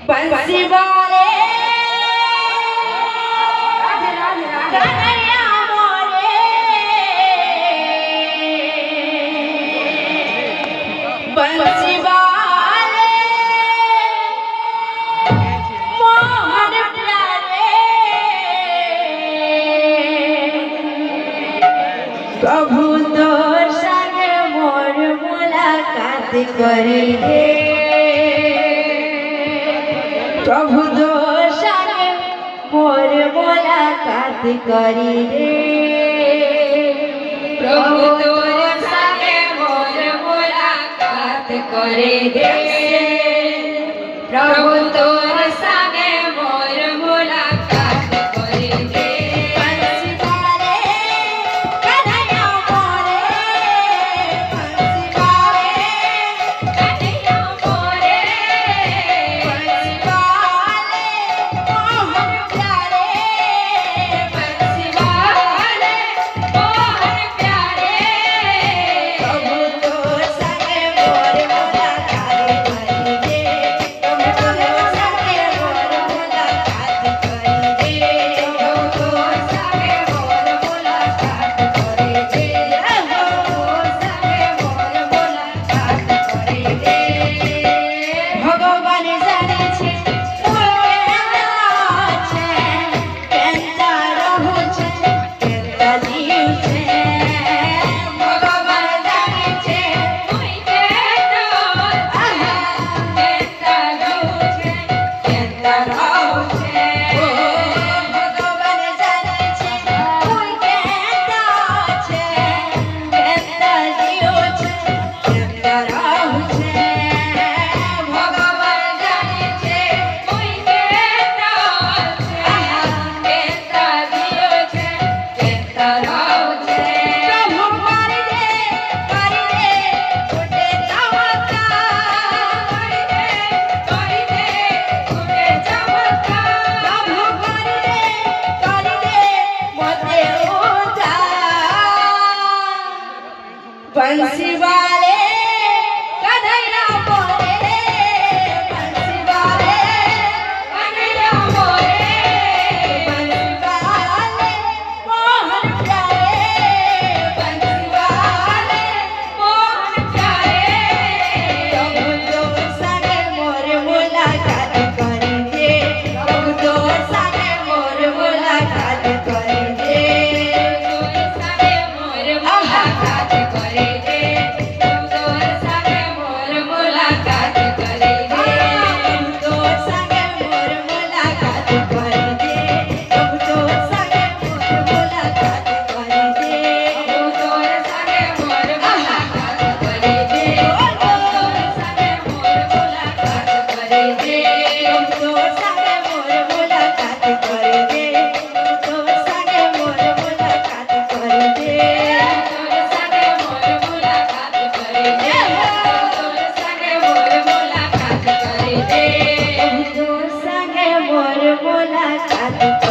बंसी वाले कन्हैया मोरे बंसी वाले मोहन प्यारे प्रभु तो संग मोर मुलाकात करी दे प्रभु तो संग मोर मुलाकात करी दे प्रभु तोर संगे मोर मुलाकात करे दे प्रभु तोर संगे मोर मुलाकात करे दे बंसी वाले कन्हैया मोरे बंसी वाले कन्हैया मोरे बंसी वाले मोहन प्यारे बंसी वाले मोहन प्यारे प्रभु तो संग मोर मुलाकात करी दे प्रभु तो संग मोर मुलाकात करी दे प्रभु तोर संगे मोर मुलाकात करे दे प्रभु संगे मोर मुलाकात करे दे भगवान जाने छे केना छे केना रहू छे केना जीव छे भगवान जाने छे तुई केतो केता रहू छे केता रहू छे भगवान जाने छे कोई केना छे केना जीव छे केना रहू छे भगवान जाने छे तुई केतो केता जियो छे केता रहू छे प्रभु करी दे छोटे चमत्कार करी दे छूटे चमत्कार प्रभु करी दे मोते उद्धार बंसी वाले कन्हैया मोरे बंसी वाले कन्हैया मोरे बंसी वाले मोहन प्यारे बंसी वाले मोहन प्यारे प्रभु तो संग मोर मुलाकात करी दे प्रभु तो संग मोर मुलाकात करी दे तोर संगे मोर मुलाकात करे दे तोर संगे मोर मुलाकात करे दे प्रभु तो संग मोर मुलाकात करी दे प्रभु तो संग मोर मुलाकात करी दे तोर संगे मोर मुलाकात करे दे तोर संगे मोर मुलाकात करे दे प्रभु तो संग मोर मुलाकात करी दे प्रभु तो संग मोर मुलाकात करी दे तोर संगे मोर मुलाकात करे दे तोर संगे मोर मुलाकात करे दे प्रभु तो संग मोर मुलाकात